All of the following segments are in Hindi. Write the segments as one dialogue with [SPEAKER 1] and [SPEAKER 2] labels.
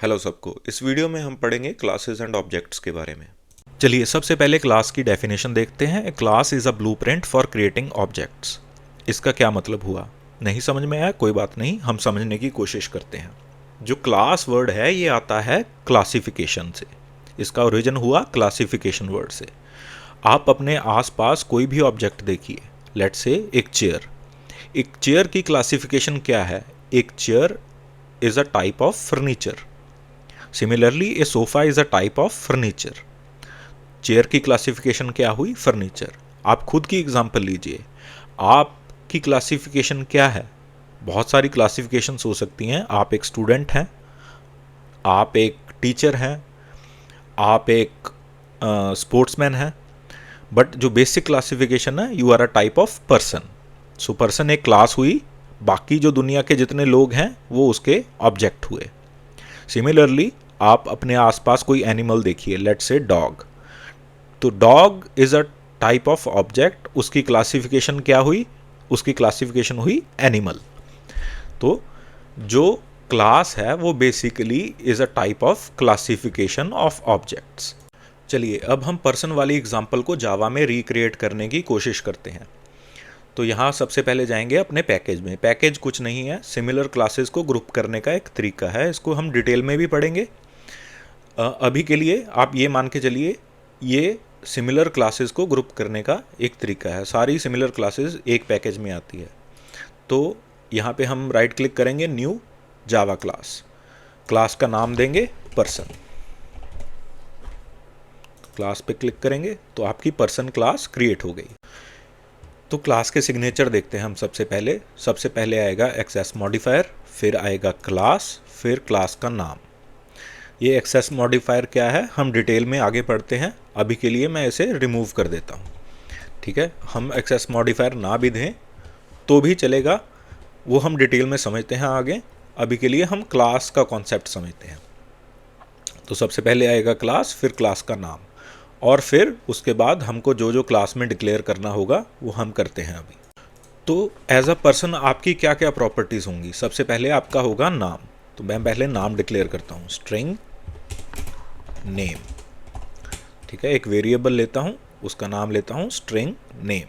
[SPEAKER 1] हेलो सबको। इस वीडियो में हम पढ़ेंगे क्लासेस एंड ऑब्जेक्ट्स के बारे में। चलिए सबसे पहले क्लास की डेफिनेशन देखते हैं। Class is a blueprint for creating objects. इसका क्या मतलब हुआ? नहीं समझ में आया? कोई बात नहीं, हम समझने की कोशिश करते हैं। जो क्लास वर्ड है ये आता है क्लासिफिकेशन से। इसका ओरिजिन हुआ क्लासिफिकेशन वर्ड से। आप अपने आसपास कोई भी ऑब्जेक्ट देखिए, लेट्स से एक चेयर। एक चेयर की क्लासिफिकेशन क्या है? एक chair is a type of furniture. Similarly A sofa is a type of furniture. Chair की क्लासिफिकेशन क्या हुई? फर्नीचर। आप खुद की एग्जांपल लीजिए, आपकी क्लासिफिकेशन क्या है? बहुत सारी क्लासिफिकेशंस हो सकती हैं। आप एक स्टूडेंट हैं, आप एक टीचर हैं, आप एक स्पोर्ट्समैन हैं, बट जो बेसिक क्लासिफिकेशन है, you are a type of person. So person एक क्लास हुई, बाकी जो दुनिया के जितने लोग हैं वो उसके ऑब्जेक्ट हुए। सिमिलरली आप अपने आसपास कोई एनिमल देखिए, लेट्स से डॉग। तो dog is a type of object, उसकी क्लासिफिकेशन क्या हुई? उसकी क्लासिफिकेशन हुई एनिमल। तो जो क्लास है वो basically is a type of classification of objects. चलिए अब हम पर्सन वाली एग्जांपल को जावा में रिक्रिएट करने की कोशिश करते हैं। तो यहाँ सबसे पहले जाएंगे अपने पैकेज में। पैकेज कुछ नहीं है, सिमिलर क्लासेस को ग्रुप करने का एक तरीका है। इसको हम डिटेल में भी पढ़ेंगे। अभी के लिए आप ये मान के चलिए, ये सिमिलर क्लासेस को ग्रुप करने का एक तरीका है। सारी सिमिलर क्लासेस एक पैकेज में आती है। तो यहाँ पे हम राइट क्लिक करेंगे, न्यू जावा क्लास। क्लास का नाम देंगे पर्सन। क्लास पे क्लिक करेंगे तो आपकी पर्सन क्लास क्रिएट हो गई। तो क्लास के सिग्नेचर देखते हैं हम। सबसे पहले आएगा एक्सेस मॉडिफायर, फिर आएगा क्लास, फिर क्लास का नाम। ये एक्सेस मॉडिफायर क्या है हम डिटेल में आगे पढ़ते हैं। अभी के लिए मैं इसे रिमूव कर देता हूँ। ठीक है, हम एक्सेस मॉडिफायर ना भी दें तो भी चलेगा, वो हम डिटेल में समझते हैं आगे। अभी के लिए हम क्लास का कॉन्सेप्ट समझते हैं। तो सबसे पहले आएगा क्लास, फिर क्लास का नाम, और फिर उसके बाद हमको जो जो क्लास में डिक्लेयर करना होगा वो हम करते हैं अभी। तो एज अ पर्सन आपकी क्या क्या प्रॉपर्टीज़ होंगी? सबसे पहले आपका होगा नाम। तो मैं पहले नाम डिक्लेयर करता हूँ, स्ट्रिंग नेम। ठीक है, एक वेरिएबल लेता हूँ, उसका नाम लेता हूँ स्ट्रिंग नेम।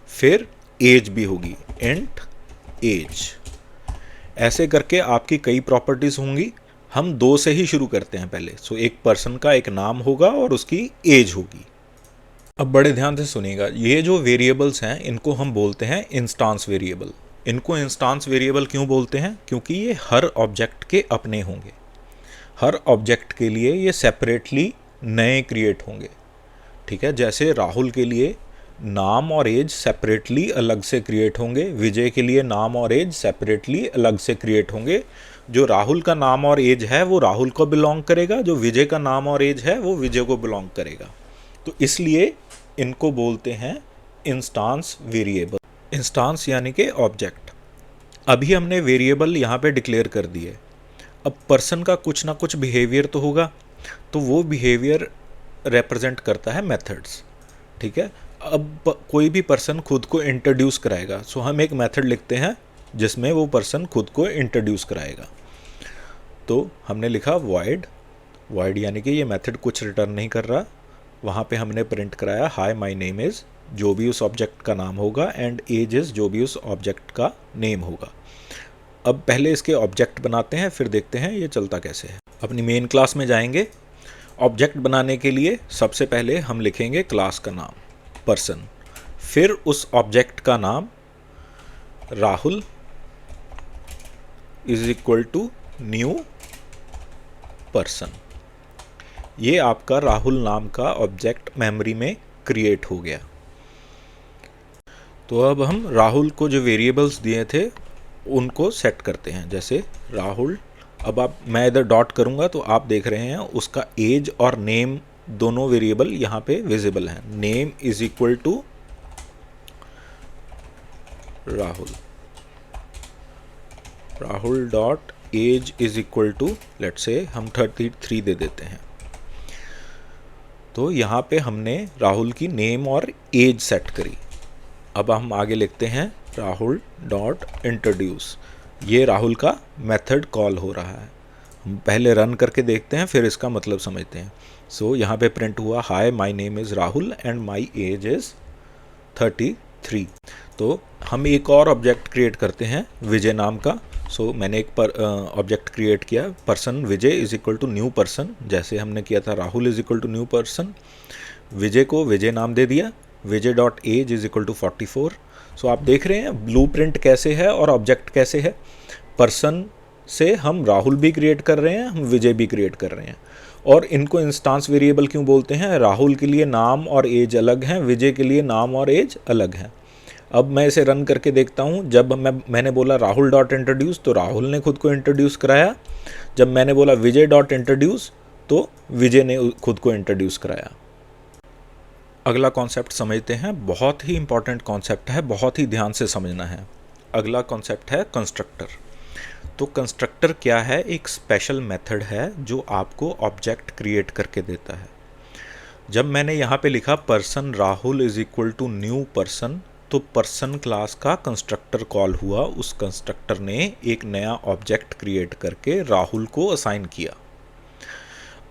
[SPEAKER 1] फिर एज भी होगी, इंट एज। ऐसे करके आपकी कई प्रॉपर्टीज़ होंगी। हम दो से ही शुरू करते हैं पहले। सो एक पर्सन का एक नाम होगा और उसकी एज होगी। अब बड़े ध्यान से सुनिएगा, ये जो वेरिएबल्स हैं इनको हम बोलते हैं इंस्टांस वेरिएबल। इनको इंस्टांस वेरिएबल क्यों बोलते हैं? क्योंकि ये हर ऑब्जेक्ट के अपने होंगे। हर ऑब्जेक्ट के लिए ये सेपरेटली नए क्रिएट होंगे। ठीक है, जैसे राहुल के लिए नाम और एज सेपरेटली अलग से क्रिएट होंगे, विजय के लिए नाम और एज सेपरेटली अलग से क्रिएट होंगे। जो राहुल का नाम और एज है वो राहुल को बिलोंग करेगा, जो विजय का नाम और एज है वो विजय को बिलोंग करेगा। तो इसलिए इनको बोलते हैं इंस्टांस वेरिएबल। इंस्टांस यानी कि ऑब्जेक्ट। अभी हमने वेरिएबल यहाँ पे डिक्लेयर कर दिए। अब पर्सन का कुछ ना कुछ बिहेवियर तो होगा, तो वो बिहेवियर रिप्रेजेंट करता है मेथड्स। ठीक है, अब कोई भी पर्सन खुद को इंट्रोड्यूस कराएगा, सो हम एक मेथड लिखते हैं जिसमें वो पर्सन खुद को इंट्रोड्यूस कराएगा। तो हमने लिखा वॉइड। वॉइड यानी कि ये मेथड कुछ रिटर्न नहीं कर रहा। वहाँ पे हमने प्रिंट कराया हाय माय नेम इज़, जो भी उस ऑब्जेक्ट का नाम होगा, एंड एज इज़, जो भी उस ऑब्जेक्ट का नेम होगा। अब पहले इसके ऑब्जेक्ट बनाते हैं, फिर देखते हैं ये चलता कैसे है। अपनी मेन क्लास में जाएंगे। ऑब्जेक्ट बनाने के लिए सबसे पहले हम लिखेंगे क्लास का नाम पर्सन, फिर उस ऑब्जेक्ट का नाम Rahul is equal to new person. ये आपका राहुल नाम का ऑब्जेक्ट मेमोरी में क्रिएट हो गया। तो अब हम राहुल को जो वेरिएबल्स दिए थे उनको सेट करते हैं। जैसे राहुल, अब मैं इधर डॉट करूंगा तो आप देख रहे हैं उसका एज और नेम दोनों वेरिएबल यहाँ पे विजिबल हैं। Name is equal to Rahul, Rahul dot age is equal to, let's say हम 33 दे देते हैं। तो यहाँ पे हमने राहुल की नेम और एज सेट करी। अब हम आगे लिखते हैं राहुल डॉट इंट्रोड्यूस। ये राहुल का मेथड कॉल हो रहा है। हम पहले रन करके देखते हैं, फिर इसका मतलब समझते हैं। सो यहाँ पे प्रिंट हुआ हाय my name is Rahul and my age is 33। तो हम एक और ऑब्जेक्ट क्रिएट करते हैं विजय नाम का। सो मैंने एक ऑब्जेक्ट क्रिएट किया, person Vijay is equal to new person, जैसे हमने किया था Rahul is equal to new person. Vijay को विजय नाम दे दिया, Vijay dot age is equal to 44। So आप देख रहे हैं ब्लूप्रिंट कैसे है और ऑब्जेक्ट कैसे है। पर्सन से हम राहुल भी क्रिएट कर रहे हैं, हम विजय भी क्रिएट कर रहे हैं। और इनको इंस्टांस वेरिएबल क्यों बोलते हैं? राहुल के लिए नाम और एज अलग हैं, विजय के लिए नाम और एज अलग हैं। अब मैं इसे रन करके देखता हूँ। जब मैंने बोला राहुल डॉट इंट्रोड्यूस तो राहुल ने खुद को इंट्रोड्यूस कराया। जब मैंने बोला विजय डॉट इंट्रोड्यूस तो विजय ने खुद को इंट्रोड्यूस कराया। अगला कॉन्सेप्ट समझते हैं, बहुत ही इंपॉर्टेंट कॉन्सेप्ट है, बहुत ही ध्यान से समझना है। अगला कॉन्सेप्ट है कंस्ट्रक्टर। तो कंस्ट्रक्टर क्या है? एक स्पेशल मेथड है जो आपको ऑब्जेक्ट क्रिएट करके देता है। जब मैंने यहाँ पे लिखा person Rahul is equal to new person, तो पर्सन क्लास का कंस्ट्रक्टर कॉल हुआ। उस कंस्ट्रक्टर ने एक नया ऑब्जेक्ट क्रिएट करके राहुल को असाइन किया।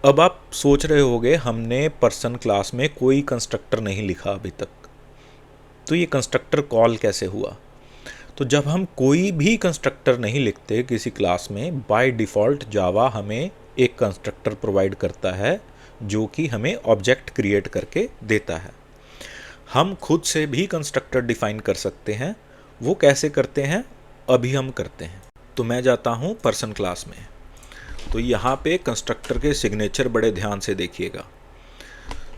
[SPEAKER 1] अब आप सोच रहे होंगे हमने पर्सन क्लास में कोई कंस्ट्रक्टर नहीं लिखा अभी तक, तो ये कंस्ट्रक्टर कॉल कैसे हुआ? तो जब हम कोई भी कंस्ट्रक्टर नहीं लिखते किसी क्लास में, बाय डिफ़ॉल्ट जावा हमें एक कंस्ट्रक्टर प्रोवाइड करता है जो कि हमें ऑब्जेक्ट क्रिएट करके देता है। हम खुद से भी कंस्ट्रक्टर डिफाइन कर सकते हैं। वो कैसे करते हैं अभी हम करते हैं। तो मैं जाता हूँ पर्सन क्लास में। तो यहाँ पे कंस्ट्रक्टर के सिग्नेचर बड़े ध्यान से देखिएगा।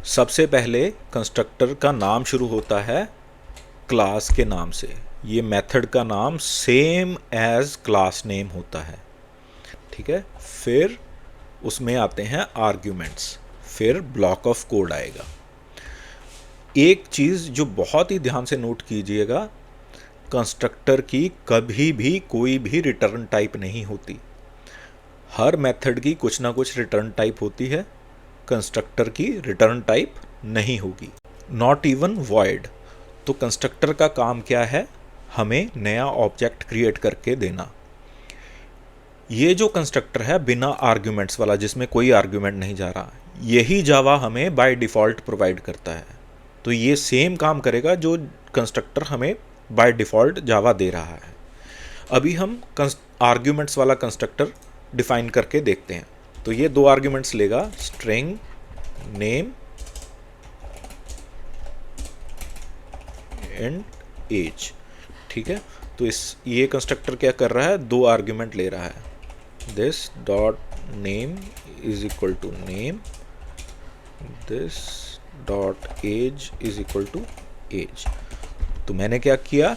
[SPEAKER 1] सबसे पहले कंस्ट्रक्टर का नाम शुरू होता है क्लास के नाम से। ये मेथड का नाम सेम एज क्लास नेम होता है, ठीक है। फिर उसमें आते हैं आर्ग्यूमेंट्स, फिर ब्लॉक ऑफ कोड आएगा। एक चीज़ जो बहुत ही ध्यान से नोट कीजिएगा, कंस्ट्रक्टर की कभी भी कोई भी रिटर्न टाइप नहीं होती। हर मेथड की कुछ ना कुछ रिटर्न टाइप होती है, कंस्ट्रक्टर की रिटर्न टाइप नहीं होगी, नॉट इवन वॉइड। तो कंस्ट्रक्टर का काम क्या है? हमें नया ऑब्जेक्ट क्रिएट करके देना। ये जो कंस्ट्रक्टर है बिना आर्ग्यूमेंट्स वाला, जिसमें कोई आर्ग्यूमेंट नहीं जा रहा, यही जावा हमें बाय डिफ़ॉल्ट प्रोवाइड करता है। तो ये सेम काम करेगा जो कंस्ट्रक्टर हमें बाय डिफ़ॉल्ट जावा दे रहा है। अभी हम आर्ग्यूमेंट्स वाला कंस्ट्रक्टर डिफाइन करके देखते हैं। तो ये दो आर्ग्यूमेंट्स लेगा, स्ट्रिंग नेम एंड एज, ठीक है। तो ये कंस्ट्रक्टर क्या कर रहा है? दो आर्ग्यूमेंट ले रहा है। This dot name is equal to name, this dot age is equal to age. तो मैंने क्या किया?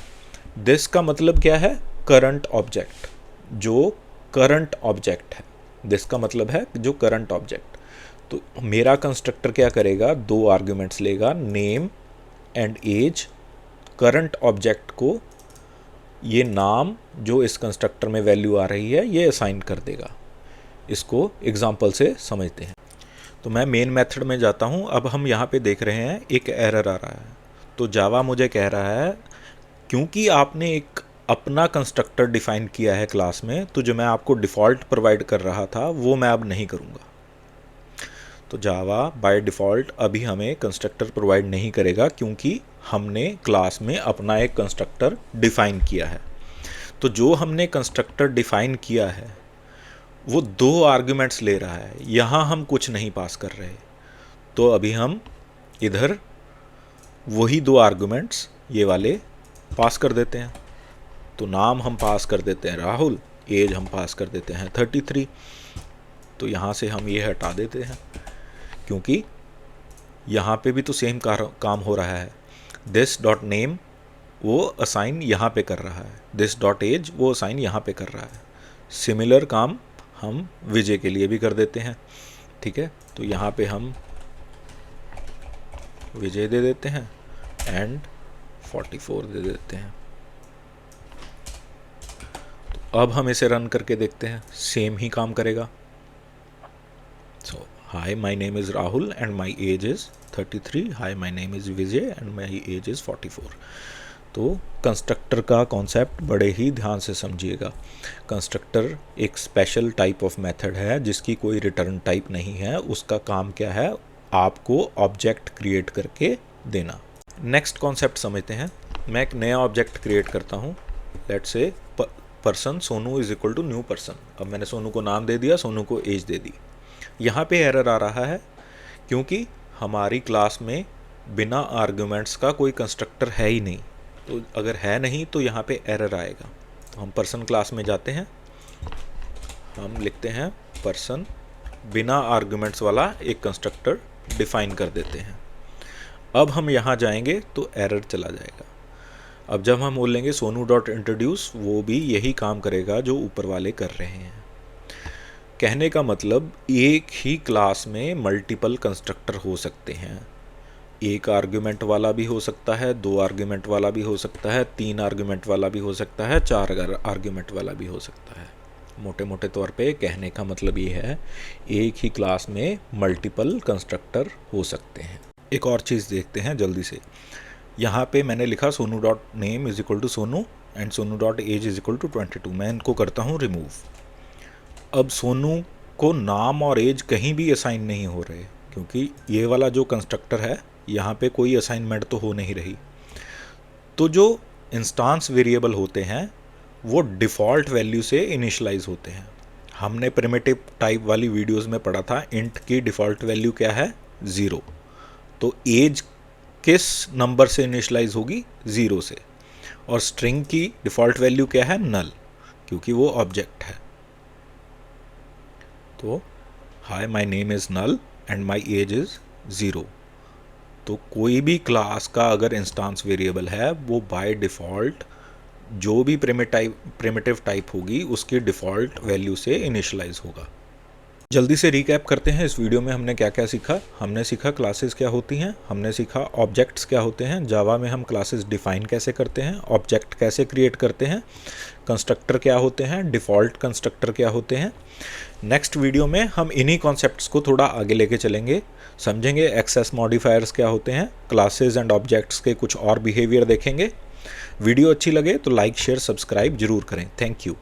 [SPEAKER 1] दिस का मतलब क्या है? करंट ऑब्जेक्ट, जो करंट ऑब्जेक्ट है। दिस का मतलब है जो करंट ऑब्जेक्ट। तो मेरा कंस्ट्रक्टर क्या करेगा? दो आर्ग्यूमेंट्स लेगा, name and age. Current object को ये नाम जो इस कंस्ट्रक्टर में वैल्यू आ रही है ये असाइन कर देगा। इसको एग्जांपल से समझते हैं। तो मैं मेन मेथड में जाता हूँ। अब हम यहाँ पे देख रहे हैं एक एरर आ रहा है। तो जावा मुझे कह रहा है क्योंकि आपने एक अपना कंस्ट्रक्टर डिफाइन किया है क्लास में, तो जो मैं आपको डिफ़ॉल्ट प्रोवाइड कर रहा था वो मैं अब नहीं करूँगा। तो जावा बाय डिफ़ॉल्ट अभी हमें कंस्ट्रक्टर प्रोवाइड नहीं करेगा क्योंकि हमने क्लास में अपना एक कंस्ट्रक्टर डिफाइन किया है। तो जो हमने कंस्ट्रक्टर डिफाइन किया है वो दो आर्ग्यूमेंट्स ले रहा है, यहाँ हम कुछ नहीं पास कर रहे। तो अभी हम इधर वही दो आर्ग्यूमेंट्स ये वाले पास कर देते हैं। तो नाम हम पास कर देते हैं राहुल, एज हम पास कर देते हैं 33। तो यहाँ से हम ये हटा देते हैं क्योंकि यहाँ पे भी तो सेम काम हो रहा है। दिस डॉट नेम वो असाइन यहाँ पे कर रहा है, दिस डॉट एज वो असाइन यहाँ पे कर रहा है। सिमिलर काम हम विजय के लिए भी कर देते हैं, ठीक है। तो यहाँ पे हम विजय दे देते हैं एंड 44 दे देते हैं। तो अब हम इसे रन करके देखते हैं, सेम ही काम करेगा। So hi my name is Rahul and my age is 33। Hi my name is Vijay and my age is 44। तो कंस्ट्रक्टर का कॉन्सेप्ट बड़े ही ध्यान से समझिएगा। कंस्ट्रक्टर एक स्पेशल टाइप ऑफ मेथड है जिसकी कोई रिटर्न टाइप नहीं है। उसका काम क्या है, आपको ऑब्जेक्ट क्रिएट करके देना। नेक्स्ट कॉन्सेप्ट समझते हैं। मैं एक नया ऑब्जेक्ट क्रिएट करता हूँ, let's say person Sonu is equal to new person. अब मैंने सोनू को नाम दे दिया, सोनू को एज दे दी। यहाँ पे एरर आ रहा है क्योंकि हमारी क्लास में बिना आर्ग्यूमेंट्स का कोई कंस्ट्रक्टर है ही नहीं। तो अगर है नहीं तो यहाँ पे एरर आएगा। तो हम पर्सन क्लास में जाते हैं, हम लिखते हैं पर्सन, बिना आर्ग्यूमेंट्स वाला एक कंस्ट्रक्टर डिफाइन कर देते हैं। अब हम यहाँ जाएंगे तो एरर चला जाएगा। अब जब हम बोलेंगे सोनू डॉट इंट्रोड्यूस, वो भी यही काम करेगा जो ऊपर वाले कर रहे हैं। कहने का मतलब एक ही क्लास में मल्टीपल कंस्ट्रक्टर हो सकते हैं। एक आर्ग्यूमेंट वाला भी हो सकता है, 2 आर्ग्यूमेंट वाला भी हो सकता है, 3 आर्ग्यूमेंट वाला भी हो सकता है, 4 आर्ग्यूमेंट वाला भी हो सकता है। मोटे मोटे तौर पे कहने का मतलब ये है, एक ही क्लास में मल्टीपल कंस्ट्रक्टर हो सकते हैं। एक और चीज़ देखते हैं जल्दी से। यहाँ पे मैंने लिखा Sonu dot name is equal to Sonu and Sonu dot age is equal to 22। मैं इनको करता हूँ रिमूव। अब सोनू को नाम और एज कहीं भी असाइन नहीं हो रहे, क्योंकि ये वाला जो कंस्ट्रक्टर है यहाँ पे कोई असाइनमेंट तो हो नहीं रही। तो जो इंस्टांस वेरिएबल होते हैं वो डिफ़ॉल्ट वैल्यू से इनिशियलाइज होते हैं। हमने प्रिमिटिव टाइप वाली वीडियोस में पढ़ा था इंट की डिफ़ॉल्ट वैल्यू क्या है, 0। तो एज किस नंबर से इनिशियलाइज होगी, 0 से। और स्ट्रिंग की डिफ़ॉल्ट वैल्यू क्या है, नल, क्योंकि वो ऑब्जेक्ट है। तो hi my name is null and my age is 0। तो कोई भी क्लास का अगर इंस्टांस वेरिएबल है वो बाय डिफ़ॉल्ट जो भी प्रिमिटिव टाइप होगी उसकी डिफ़ॉल्ट वैल्यू से इनिशियलाइज होगा। जल्दी से रिकैप करते हैं, इस वीडियो में हमने क्या क्या सीखा। हमने सीखा क्लासेस क्या होती हैं, हमने सीखा ऑब्जेक्ट्स क्या होते हैं, जावा में हम क्लासेस डिफ़ाइन कैसे करते हैं, ऑब्जेक्ट कैसे क्रिएट करते हैं, कंस्ट्रक्टर क्या होते हैं, डिफ़ॉल्ट कंस्ट्रक्टर क्या होते हैं। नेक्स्ट वीडियो में हम इन्हीं कॉन्सेप्ट्स को थोड़ा आगे लेके चलेंगे, समझेंगे एक्सेस मॉडिफायर्स क्या होते हैं, क्लासेस एंड ऑब्जेक्ट्स के कुछ और बिहेवियर देखेंगे। वीडियो अच्छी लगे तो लाइक शेयर सब्सक्राइब जरूर करें। Thank you.